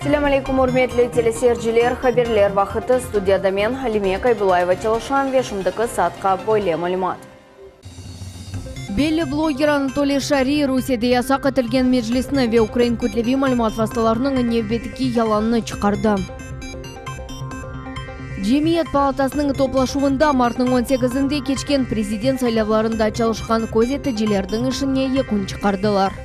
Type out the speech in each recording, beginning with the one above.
Ассаламу алейкум, урметли телесерджилер, хаберлер вақыты студияда мен Халиме Кайбулаева телешан вешімдікі сатқа бойле малюмат. Белі блогер Анатолий Шари Русияда ясақ етілген межлісіні ве Украин көтлеви малюмат васталарының невбетікі яланны чықарды. Жемиет палатасының топлашуында мартның 18-інде кечкен президент сайлауларында çalışқан көзетіжілердің ішіне екін чықардылар.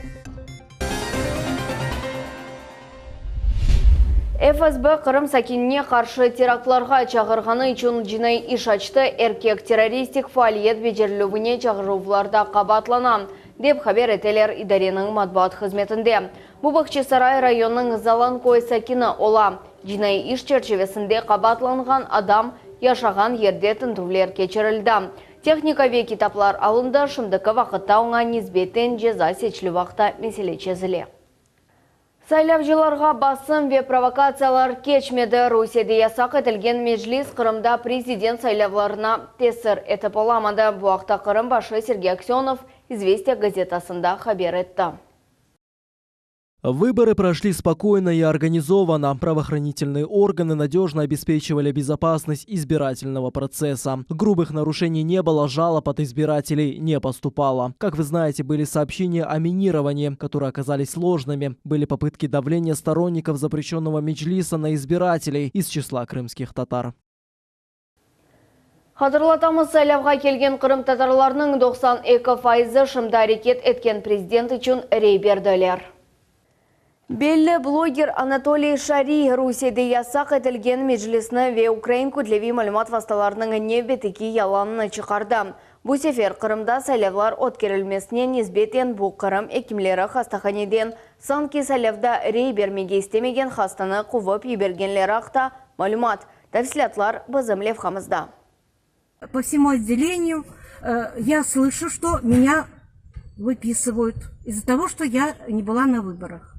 ФСБ Қырым сәкеніне қаршы терактларға чағырғаны үшін жинай иш açtı, эркек террористик фаалиет бежерілуіне чағыруларда қабатлана, деп хабар етелер идаренің матбуат қызметінде. Бубакчы Сарай районының Заланкой сәкені ола. Жинай иш черчевесінде қабатланған адам яшаған ерде тінтулер кечірілді. Техника ве китаплар алынды, шымдықы вақытта оңа низбетін жеза сечілі вақта меселе чезіле. Сайлавчыларға басым ве провокациялар кечмеді. Русияда ясақ етілген межлис Қырымда президент сайлауларына тесір етіп оламады. Бұақта Қырым башы Сергей Аксенов «Известия» газетасында хабар етті. Выборы прошли спокойно и организованно. Правоохранительные органы надежно обеспечивали безопасность избирательного процесса. Грубых нарушений не было, жалоб от избирателей не поступало. Как вы знаете, были сообщения о минировании, которые оказались сложными. Были попытки давления сторонников запрещенного меджлиса на избирателей из числа крымских татар. Хадырлатамыз, сайлавға келген Қырым татарларының 92% шымда әрекет еткен президент үшін рей берділер. Белі блогер Анатолий Шари Русияда ясақ етілген межлісіні ве Украин көтлеви малюмат васталарының невбетікі яланны чықарды. Бұл сефер Қырымда сайлавлар өткерілмесіне низбетен бұл Қырым екімлері хастаханеден санки сайлавда рей бермеге істемеген хастаны қувып ебергенлері ақта малюмат. Тәфсілатлар бізім левхамызда. По всему отделению я слышу, что меня выписывают из-за того, что я не была на выборах.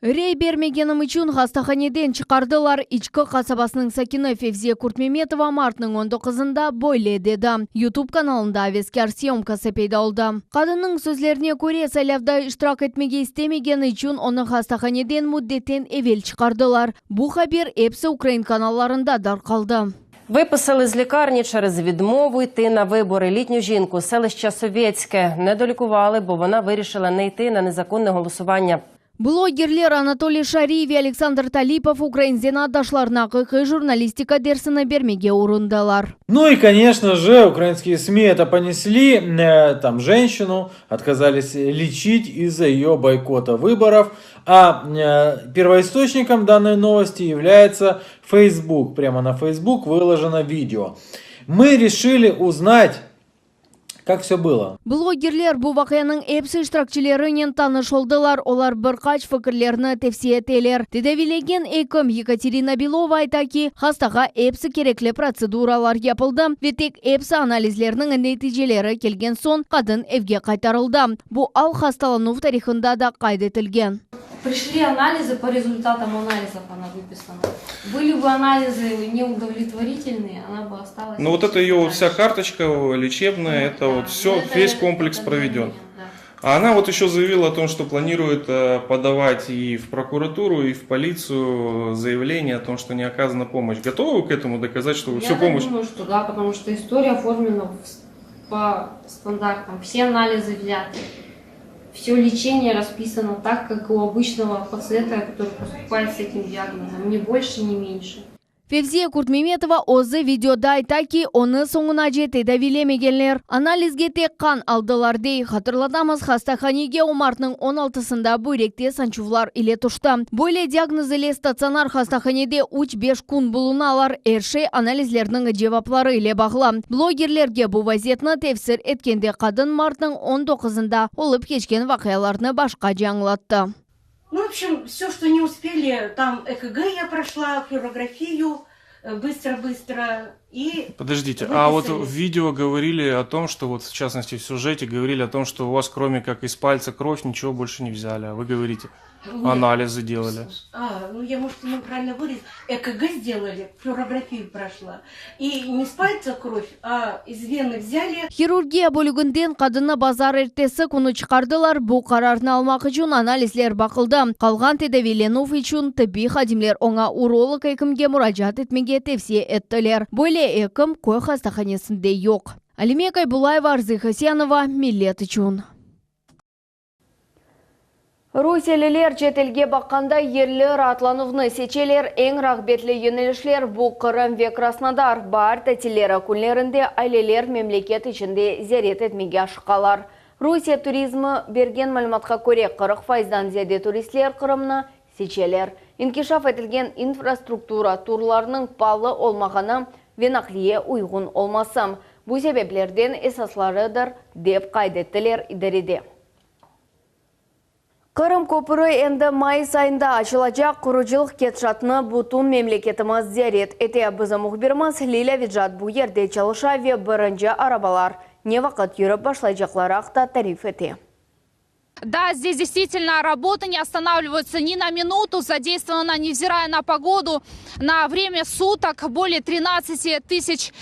Рей бермегенім үшін хастаханеден чықардылар. Ичкі қасабасының сәкені Февзия Куртмеметова мартның 19-ында бойле деді. YouTube каналында авескер съемкасы пейда олды. Қадының сөзлеріне көре сайлавда иштирак етмеге істемеген үшін оны хастаханеден муддеттен эвел чықардылар. Бұл хабар епсі Украин каналларында дарқалды. Виписали з лікарні через відмову йти на вибори. Літню жінку селища Совєтське не долікували, бо вона вирішила не йти на незаконне голосування. Блогерлер Анатолий Шариев и Александр Талипов Украинден adaşlarına қиқы журналистика дерсіні бермеге урындалар. Ну и, конечно же, украинские СМИ это понесли. Там женщину отказались лечить из-за ее бойкота выборов. А первоисточником данной новости является Facebook. Прямо на Facebook выложено видео. Мы решили узнать, как все было. Блогерлер бұл вақияның эпсі штиракчилерінен таныш олдылар. Олар бірқач фікірлеріні тефси етелер. Тедавилеген экім Екатерина Белова айта ки, хастаға эпсі кереклі процедуралар yapılды. Ветек эпсі анализлерінің нәтижелері келген сон қадын евге қайтарылды. Бұл ал хасталану тарихында да қайдетілген. Пришли анализы, по результатам анализов она выписана. Были бы анализы неудовлетворительные, она бы осталась... Ну вот это ее вот вся карточка лечебная, это вот все, весь комплекс проведен. А она вот еще заявила о том, что планирует подавать и в прокуратуру, и в полицию заявление о том, что не оказана помощь. Готовы к этому доказать, что всю помощь... Я думаю, что да, потому что история оформлена по стандартам. Все анализы взяты. Все лечение расписано так, как у обычного пациента, который поступает с этим диагнозом. Ни больше, ни меньше. Февзия Куртмеметова өзі видеода айта ки, оны соңына жеті дәвилемегенлер. Анализге тек қан алдылар дей. Хатırlatамыз, хастаханеге мартның 16-сында бүйректе санчувлар иле тұшты. Бойле диагноз иле стационар хастаханеде 3-5 күн болуналар. Әршей анализлерінің жеваплары иле бағла. Блогерлерге бұл вазетні тефсір еткенде қадын мартның 19-ында олып кешкен вақияларны башқа жаңлатты. Ну, в общем, все, что не успели, там ЭКГ я прошла, флюорографию, быстро-быстро. И Подождите, выписали. а вот в видео говорили о том, что вот в частности в сюжете говорили о том, что у вас кроме как из пальца кровь ничего больше не взяли, а вы говорите, Нет. анализы делали. Ну я, может, неправильно вырез. ЭКГ сделали, флюорографию прошла. И не с пальца кровь, а из вены взяли. Хирургия бөлігінден қадына базар ертесі күні чықардылар. Бұл қарарын алмақ үшін анализлер бақылды. Қалған тедавиленув үшін тібби қадимлер оңа уролог әкімге мұражат етмеге тевсе еттілер. Бөлі әкім көй хастаханесінде yok. Алимек Айбулаева, Арзы Хасянова, Миллет үшін. Руселелер жетелге баққанда ерлер атлановны сечелер ең рағбетлі енелішлер бұл Қырым ве Краснодар бар тәтелері күнлерінде айлелер мемлекет ішінде зерет етмеге ашықалар. Русия туризмі берген мәліметқа көре 40%-дан зияде туристлер Қырымны сечелер. Инкишаф етілген инфраструктура турларының палы олмағаны венақлие ұйғын олмасым. Бұл себеплерден esасларыдыр деп қайдеттілер идереде. Қырым көпірі енді май сайында ашылacak құрыжылық кетшатыны бұтын мемлекетіміз зерет. Әте бізі мұхбіріміз Лиля Виджат бұл ерде çalışа ве бірінші арабалар. Не вақыт жүріп башлайжақлары ақта тариф әте. Да, здесь действительно работы не останавливаются ни на минуту, задействовано, невзирая на погоду, на время суток более 13 тысяч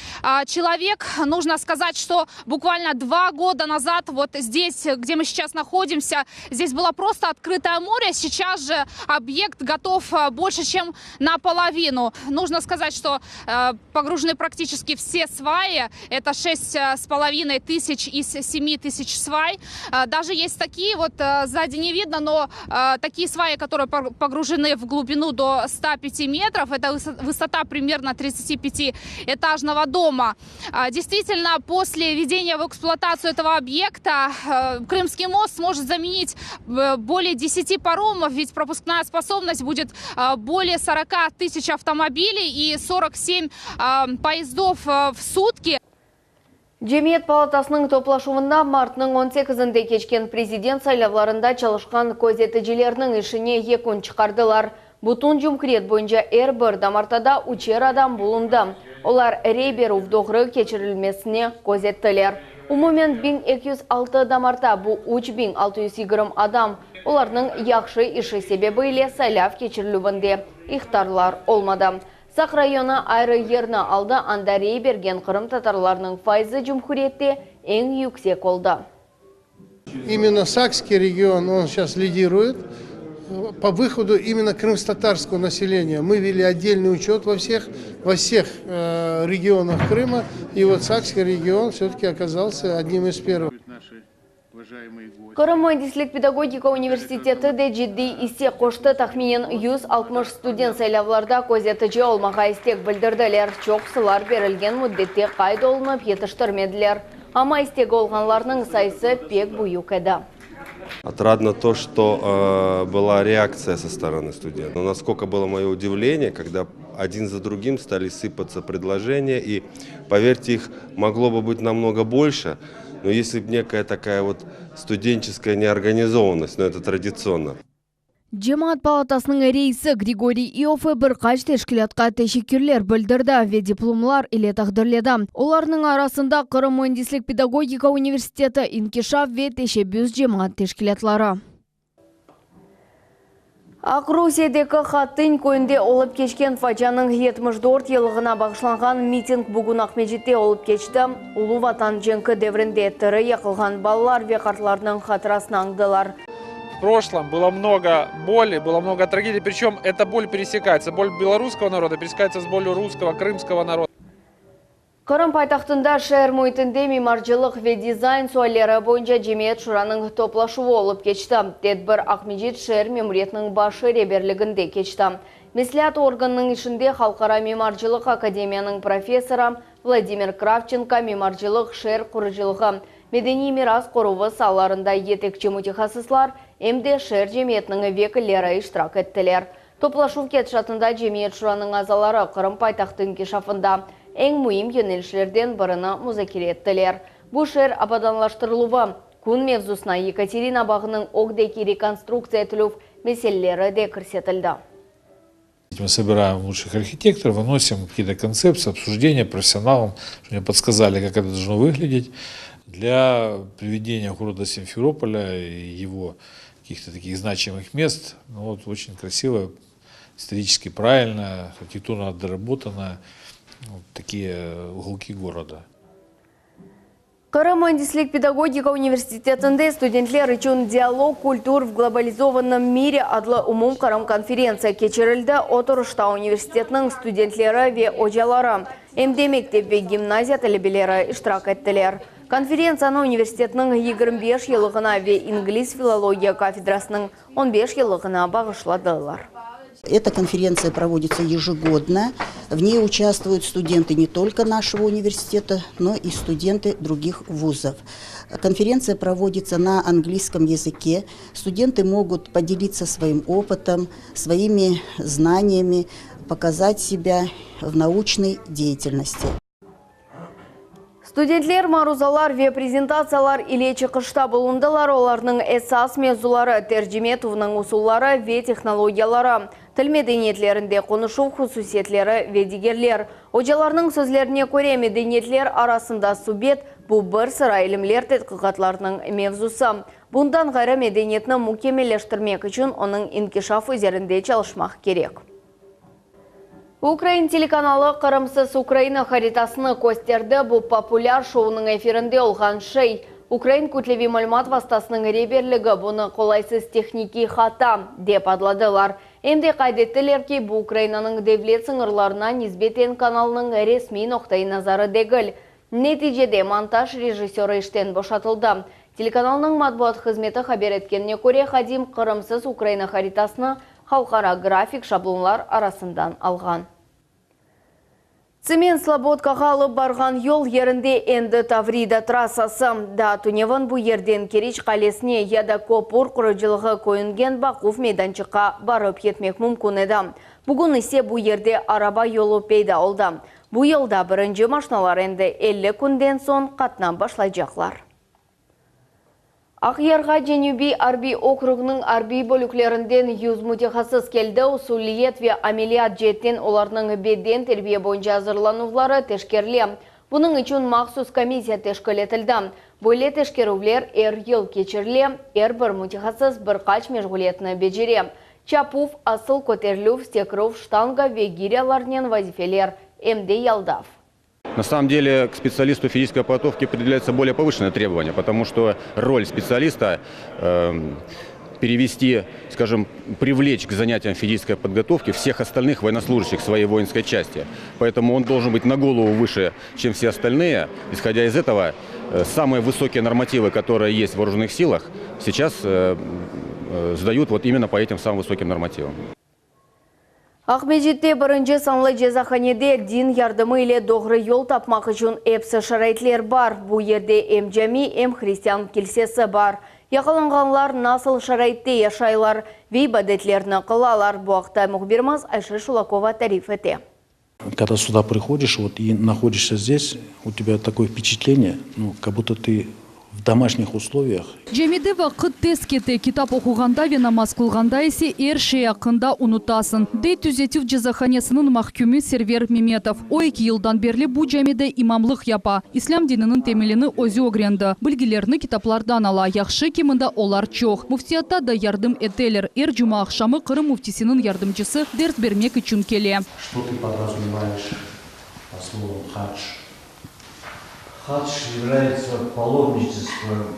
человек. Нужно сказать, что буквально 2 года назад, вот здесь, где мы сейчас находимся, здесь было просто открытое море. Сейчас же объект готов больше, чем наполовину. Нужно сказать, что погружены практически все сваи. Это 6,5 тысяч из 7 тысяч свай. Даже есть такие, вот сзади не видно, но такие сваи, которые погружены в глубину до 105 метров, это высота примерно 35-этажного дома. Действительно, после введения в эксплуатацию этого объекта Крымский мост сможет заменить более 10 паромов, ведь пропускная способность будет более 40 тысяч автомобилей и 47 поездов в сутки. Жемиет палатасының топлашуында мартның 18-інде кечкен президент сайлавларында çalışқан көзетіжілерінің ішіне екін чықардылар. Бұтын жүмкірет бойынша әрбір дамартада учер адам болынды. Олар рейбер ұвдоғыры кечірілмесіне көзеттілер. Умумен 1206 дамарта бұл 3620 адам. Оларның яқшы іші себебі иле сайлав кечірілуінде иқтарлар олмады. Сақ районы айры ерні алды, анда рейберген Қырым татарларының файзы жүмхуретте ең yüksek oldu. Именно Сакский регион, он сейчас лидирует по выходу именно крымско-татарского населения. Мы вели отдельный учет во всех регионах Крыма, и вот Сакский регион все-таки оказался одним из первых. Қырым Mühendislik Pedagogika университеті де жидді истек қошты тахминен 160 студент сайлавларда көзетіже олмаға истек білдірділер. Чоқсылар берілген мүддетте қайды олынып етіштірмеділер. Ама истек олғанларының сайысы пек бұйық еді. Отрадно то, что была реакция со стороны студентов. Но насколько было мое удивление, когда один за другим стали сыпаться предложения, и, поверьте, их могло бы быть намного больше, но если бы некая такая вот студенческая неорганизованность, но это традиционно. Жемаат палатасының рейсі Григорий Иофе бір қаш тешкілетқа тешекерлер білдірді ве дипломлар иле тағдырледі. Оларының арасында Қырым Mühendislik Pedagogika университеті инкишаф ве тешебюз жемаат тешкілетлары. Ақ-Русиядегі Хаттын көнде олып кешкен фажаның 74 елығына бағышланған митинг бүгін Ақмежетте олып кешті. Улы ватан жеңкі деврінде тірі яқылған балалар ве қартларының қатырасын аңдылар. В прошлом было много боли, было много трагедий, причем эта боль пересекается. Боль белорусского народа пересекается с болью русского, крымского народа. Қырым пайтақтында шәр мұйтінде мемаржылық ве дизайн суалері бойынша жемиет шураның топлашуы олып кечті. Тедбір Ақмежет шәр мемориетінің башы реберлігінде кечті. Меслят органның ішінде Халқара мемаржылық академияның профессоры Владимир Кравченко мемаржылық шәр құрыжылығы Медени мирас қорывы саларында етекчі мутихасыслар әмде шәр жемиетінің векілері иштирак еттілер. Топлашу кетшатында жемиет шураның азалары Қырым пайтақтың кешафында ең мұйым енелшілерден біріні музакире еттілер. Бұл шәр абаданлаштырылуы, күн мевзусына Екатерина бағының оғдеки реконструкция етілув меселелері де кірсетілді. мы собираем лучших архитекторов, выносим какие-то концепции, обсуждения профессионалам, чтобы мне подсказали, как это должно выглядеть для приведения города Симферополя и его каких-то таких значимых мест. Ну, вот очень красиво, исторически правильно, архитектурно доработано, вот такие уголки города. Карамандислик педагогика университетінде студентлер үшін диалог культур в глобализованном мире адлы умум карам конференция кечерілді. Отырышта университетінің студентлері ве ожалары, эмде мектеп ве гимназия талебелері иштирак еттілер. Конференцияны университетінің 25 елығына ве инглиз филология кафедрасының 15 елығына бағышладылар. Эта конференция проводится ежегодно. В ней участвуют студенты не только нашего университета, но и студенты других вузов. Конференция проводится на английском языке. Студенты могут поделиться своим опытом, своими знаниями, показать себя в научной деятельности. Студентлер марузалар ве презентациялар иле чықышта болундалар, оларның эсас мезулары, тәржіме туының усуллары ве технологиялары. Тіл мәдениетлерінде қонышу хусусиетлері ве дигерлер. Ожаларның сөзлеріне көре мәдениетлер арасында субет бұл бір сыра илімлер тәтқиқатларының мевзусы. Бұндан ғайры мәдениетні мүкемелештірмек үшін оның инкишаф üzerinde çalışmak керек. Украин телеканалы «Қырымсыз Украина» харитасыны көстерді. Бұл популяр шоуның эфирінде олған шей. Украин күтлеви мәлімат вастасының реберлігі бұны қолайсыз техники хата деп адладылар. Әмде қайдеттілер ки бұл Украинаның девлет сыңырларына низбетен каналының ресми ноқтай назары дегіл. Нәтижеде монтаж режиссері іштен бошатылды. Телеканалының матбуат қызметі хабер еткеніне көре Хадим «Қырымсыз Украина» харитасыны халқара график шаблонлар арасындан алған. Цемент Слободкаға алып барған yol ерінде енді Таврида трассасы. Да Туневан бұл ерден Керич қалесіне яда Копур құрыжылығы көйінген Бақуф мейданчыққа барып етмек мүмкін еді. Бүгін ісе бұл ерде араба yolu пейда олды. Бұл елда бірінші машиналар енді 50 күнден сон қатнан башлайжақлар. Ақиярға Женюби Арби округының Арби бөліклерінден 100 мутехасыз келді. Усулиет ве амелият жеттен оларының беден тербие бойынша hazırlanулары тешкерлі. Бұның үшін мақсус комиссия тешкіл етілді. Бөлі тешкерулер ел кечірлі, бір мутехасыз бір қач межгулетіні бежере. Чапув, асыл көтерлюв, стекров, штанга ве гиряларнен вазифелер эмде ялдав. На самом деле к специалисту физической подготовки определяется более повышенное требование, потому что роль специалиста перевести, скажем, привлечь к занятиям физической подготовки всех остальных военнослужащих своей воинской части. Поэтому он должен быть на голову выше, чем все остальные. Исходя из этого, самые высокие нормативы, которые есть в вооруженных силах, сейчас сдают вот именно по этим самым высоким нормативам. Ақмежетте бірінші санлы жезаханеде дин ярдымы иле доғры yol тапмақ үшін әпсі шарайтлер бар. Бұл ерде әм жәми, әм христиан келсесі бар. Яқылынғанлар насыл шарайтте яшайлар, вейбадетлеріні қылалар. Бұақта мұхбирмаз Айша Шулакова тариф ете. Когда сюда приходишь и находишься здесь, у тебя такое впечатление, как будто ты в домашних условиях. Жемиде вақыт тез кете, китап оқуғанда ве намаз қылғанда есе ерше яқында ұнытасын. Дей түзетів жезаханесінің махкүмі Сервер Меметов. 2 елдан берлі бұл жемиде имамлық япа. Ислам динінің темеліні өзі огренді. Білгілеріні китаплардан ала. Яқшы кемінде олар чоқ. Муфтиятта да ярдым етелер. Жұма ақшамы Қырым муфтисінің ярдымчысы дерс бермек үшін келе. Что ты подразумеваешь по слову хадж? Хадж является паломничеством.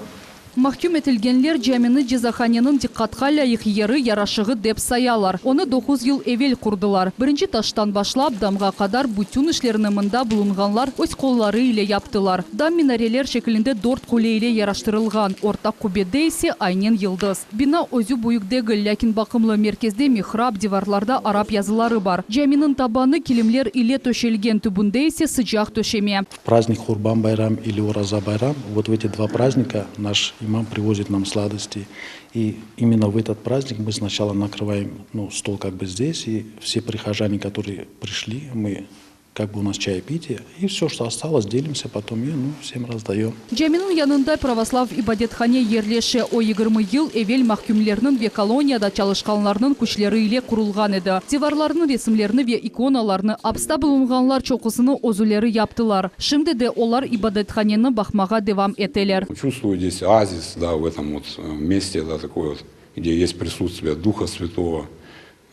Махкүм етілгенлер жәмені жезаханенің диққатқа лайық ері ярашығы деп саялар. Оны 9 ел евел құрдылар. Бірінші таштан башлап, дамға қадар бүтін ішлеріні мында бұлынғанлар өз қоллары иле яптылар. Дам минарелер шекілінде дорт қоле иле яраштырылған. Ортақ күбеде есе айнен йылдыз. Бина өзі бұйықдегі, ләкин бақымлы мерkezде михраб диварларда араб язылары бар. Жәмінің табаны келімлер иле төшелген түбінде есе sıcақ төшеме. Праздник Курбан Байрам или Ураза Байрам, вот в эти два праздника наш имам привозит нам сладости. И именно в этот праздник мы сначала накрываем стол как бы здесь. И все прихожане, которые пришли, мы как бы у нас чаепитие, и все, что осталось, делимся потом и всем раздаем. Джаминин янында православ ибадетхане ерлеше о 20 ел эвел махкумлернин ве колонияда чалышканларнын күчлері иле курулган еді. Теварларнын ресімлеріні ве иконаларны абста булунганлар чокусыны озулері яптылар. Шимде де олар ибадетханені бахмага девам этелер. Чувствую здесь оазис, да, в этом вот месте, да, такой вот, где есть присутствие Духа Святого,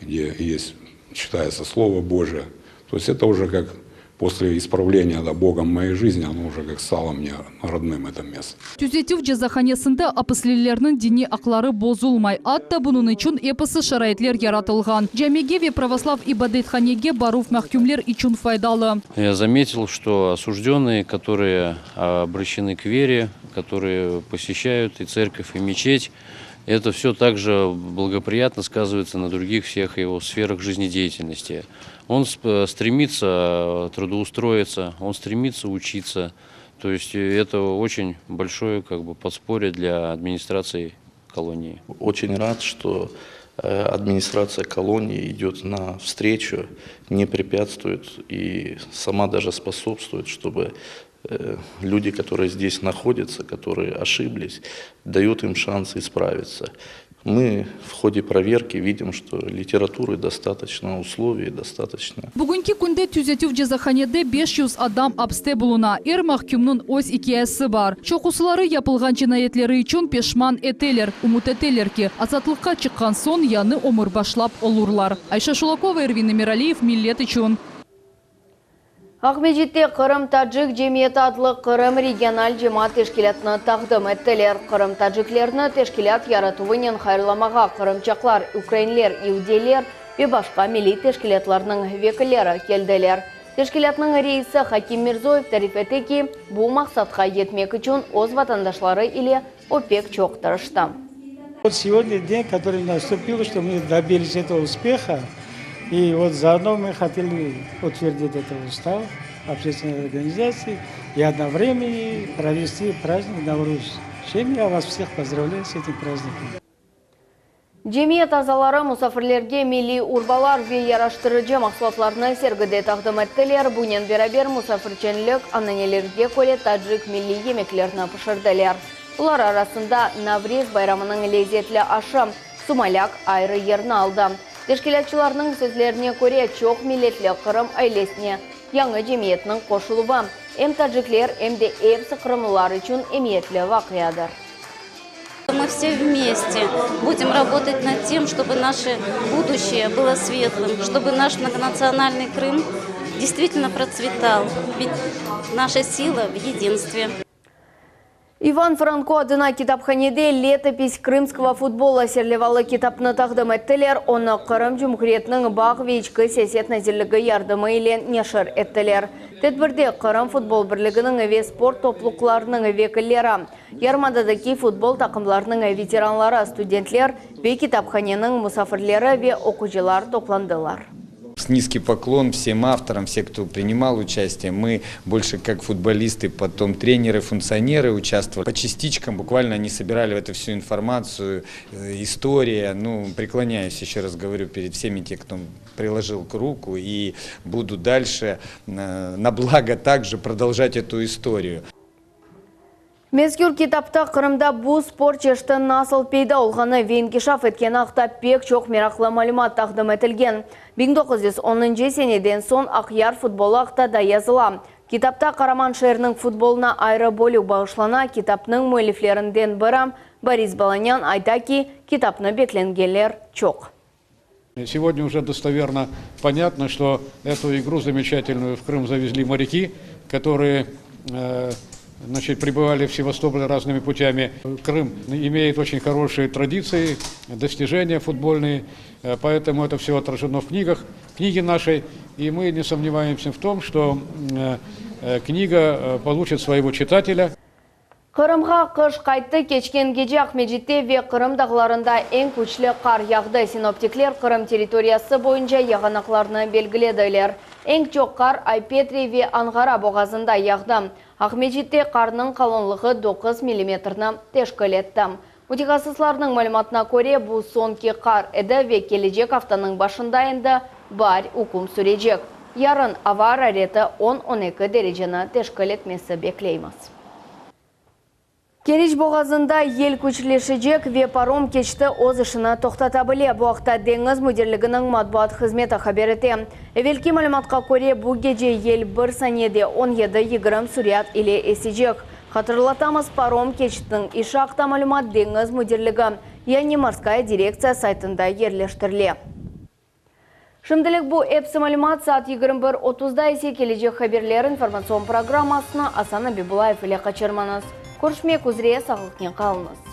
где есть, читается Слово Божие. То есть это уже как после исправления Богом моей жизни, оно уже как стало мне родным, это место. Түзетив жазаханесында апыслелерінің дини ақлары бозулмай. Атта бұнын үшін эпысы шарайтлер яратылған. Джамегеве православ ибадетханеге барув махкумлер üçün файдалы. Я заметил, что осужденные, которые обращены к вере, которые посещают и церковь, и мечеть, это все также благоприятно сказывается на других всех его сферах жизнедеятельности. Он стремится трудоустроиться, он стремится учиться. То есть это очень большое подспорье для администрации колонии. Очень рад, что администрация колонии идет навстречу, не препятствует и сама даже способствует, чтобы люди, которые здесь находятся, которые ошиблись, дают им шанс исправиться. Мы в ходе проверки видим, что литературы достаточно, условий достаточно. Бүгінгі күнде түзетів жазаханеде 500 адам абсте булуна. Эр махкумнун өз икиясы бар. Чоқусылары япылған жинайетлері үшін пешман этелер, умут этелер ки, азатлыққа чыққан сон яны омыр башлап олурлар. Айша Шулакова, Эрвин Эмиралиев, Миллет үшін. Ахмеджитте Қырым-Таджик жемиеті адлы Қырым региональ жемат тешкілетіні тағдым әттілер. Қырым-Таджиклеріні тешкілет яратуынен хайрламаға қырымчақлар, украинлер, иудейлер ве башқа милли тешкілетлерінің векілері келділер. Тешкілетінің рейсі Хаким Мирзоев тарифеті ки, бұл мақсатқа етмек үшін өз ватандашлары или опек чоқтырышты. Вот сегодня день, который наступил, что мы добились этого успеха. И вот заодно мы хотели утвердить этот устав общественной организации и одновременно провести праздник Навруз. Чем я вас всех поздравляю с этим праздником. Жемиет азалары мұсафірлерге милли урбалар ве яраштырыжы мақсатларына сергіде тағдым әттілер. Бұнен берабер мұсафірченлік ананелерге көре таджик милли емеклеріне пұшырдылер. Бұлар арасында Наврез байрамының лезетлі ашы Сумаляк айры ерні алды. Тешкілетчілерінің сөзлеріне көре чоқ милетлі Қырым айлесіне яңы жемиетінің қошылуы. Әм таджиклер, әмде әпсі қырымлылар үшін әмиетлі вақиядыр. Мы все вместе будем работать над тем, чтобы наше будущее было светлым, чтобы наш многонациональный Крым действительно процветал. Ведь наша сила в единстве. Иван Франко адына китапханеде летопись крымского футбола серлевалы китапны тағдым әттілер. Оны Қырым Жұмхуретінің бақ вейчкі сесет нәзірлігі ярдымы илен нешір әттілер. Тәдбірде Қырым футбол бірлігінің әве спорт топлықларының векілері, ярмададaki футбол тақымларының ветеранлары, студентлер ве китапханенің мұсафірлері ве оқучылар топландылар. Низкий поклон всем авторам, все, кто принимал участие. Мы больше как футболисты, потом тренеры, функционеры участвовали. По частичкам буквально они собирали эту всю информацию, история. Преклоняюсь, еще раз говорю, перед всеми теми, кто приложил руку, и буду дальше на благо также продолжать эту историю. Мезгүр китапта Қырымда бұл спорт жешті насыл пейда олғаны венгешаф еткен ақта пек чоқ мерақлы малюмат тағдым етілген. 1910 сенеден сон Ақяр футболы ақта да языла. Китапта Қараман шерінің футболына айры болу бағышлана китапның мөліфлерінден бірі Борис Баланян айта ки китапны бекленгелер чоқ. Сегодня уже достоверно понятно, что эту игру замечательную в Крым завезли моряки, которые прибывали в Севастополь разными путями. Крым имеет очень хорошие традиции, достижения футбольные, поэтому это все отражено в книге нашей, и мы не сомневаемся в том, что книга получит своего читателя. Қырымға қыш қайтты кечкен геже Ахмеджитте ве Қырым дағыларында ең күчлі қар яғды. Синоптиклер Қырым территориясы бойынша яғанақларны белгіледілер. Ең чоқ қар Айпетри ве Аңғара боғазында яғды. Ахмеджитте қарның қалынлығы 9 мм тешкіл етті. Мутихасысларының мәліматына көре бұл сонки қар әді ве кележек афтаның башында енді бар ұқым сүрежек. Ярын авар ареті 10-12 дәрежені тешкіл етмесі беклейміз. Кереч боғазында ел күчлешіжек ве паром кечті оз ішіні тоқтата біле. Бұақта деңіз мүдерлігінің матбуат қызметі хаберете. Эвелки мәліматқа көре бұл геже ел бір санеде 17-20 сүрият иле есежек. Қатырлатамыз паром кечтің ишақта мәлімат деңіз мүдерлігі, яғни морская дирекция сайтында ерлештірле. Шымдылық бұл эпсі мәлімат саат 21:30-да есе кележек хаберлер информацион программасына Асана Бибулаев иле қачырманыз. Көршмек үзіре сағылықен қалыңыз.